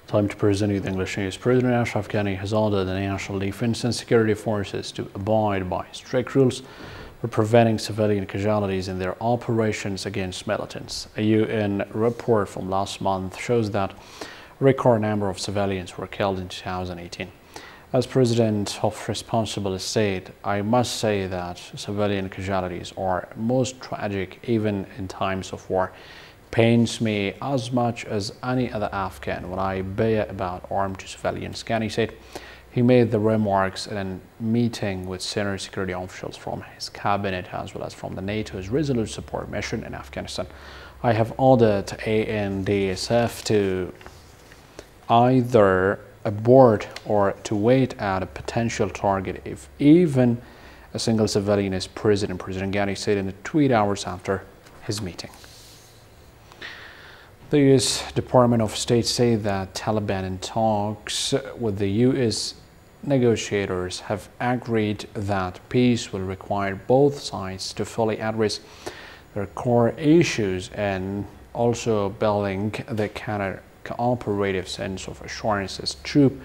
Time to present you the English news. President Ashraf Ghani has ordered the National Defense and Security Forces to abide by strict rules for preventing civilian casualties in their operations against militants. A UN report from last month shows that a record number of civilians were killed in 2018. As President of responsible state, I must say that civilian casualties are most tragic even in times of war. Pains me as much as any other Afghan when I hear about armed civilians, Ghani said. He made the remarks in a meeting with senior security officials from his cabinet as well as from the NATO's Resolute Support Mission in Afghanistan. I have ordered ANDSF to either abort or to wait at a potential target if even a single civilian is present, President Ghani said in the tweet hours after his meeting. The U.S. Department of State said that Taliban in talks with the U.S. negotiators have agreed that peace will require both sides to fully address their core issues and also building the cooperative sense of assurance as troop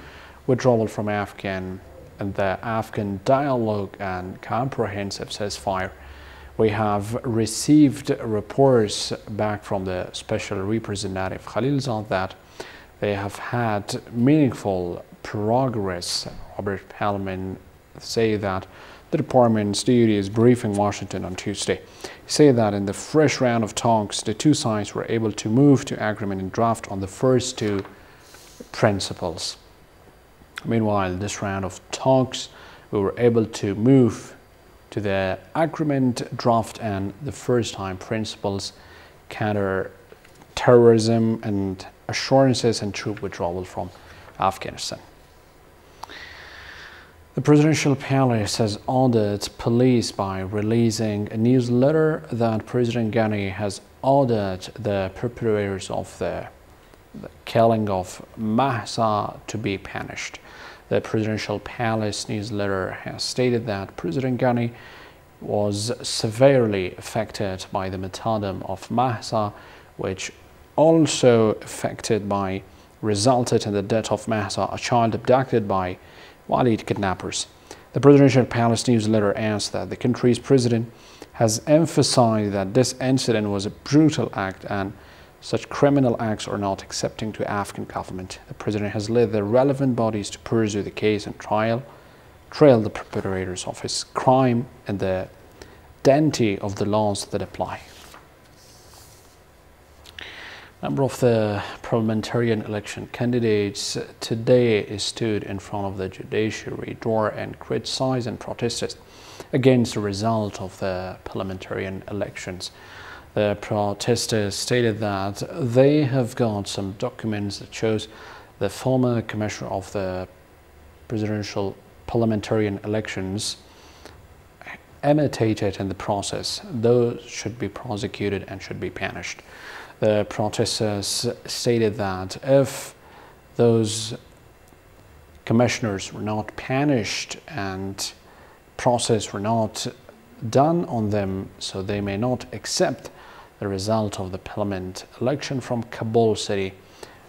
withdrawal from Afghan and the Afghan dialogue and comprehensive ceasefire. We have received reports back from the Special Representative Khalilzad that they have had meaningful progress. Robert Pellman said that the department's duty is briefing Washington on Tuesday. He said that in the fresh round of talks, the two sides were able to move to agreement and draft on the first two principles. Meanwhile, this round of talks, we were able to move to the agreement draft and the first-time principles, counter-terrorism and assurances and troop withdrawal from Afghanistan. The presidential palace has ordered police by releasing a newsletter that President Ghani has ordered the perpetrators of the killing of Mahsa to be punished. The presidential palace newsletter has stated that President Ghani was severely affected by the martyrdom of Mahsa, which also resulted in the death of Mahsa, a child abducted by Walid kidnappers. The presidential palace newsletter adds that the country's president has emphasized that this incident was a brutal act and such criminal acts are not accepting to Afghan government. The president has led the relevant bodies to pursue the case and trail the perpetrators of his crime and the identity of the laws that apply. A number of the parliamentarian election candidates today stood in front of the judiciary door and criticized and protested against the result of the parliamentarian elections. The protesters stated that they have got some documents that shows the former commissioner of the presidential parliamentarian elections imitated in the process. Those should be prosecuted and should be punished. The protesters stated that if those commissioners were not punished and process were not done on them, so they may not accept the result of the parliament election from Kabul city,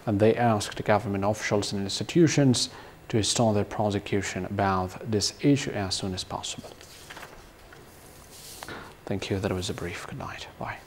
and they asked government officials and institutions to start their prosecution about this issue as soon as possible. Thank you. That was a brief. Good night. Bye.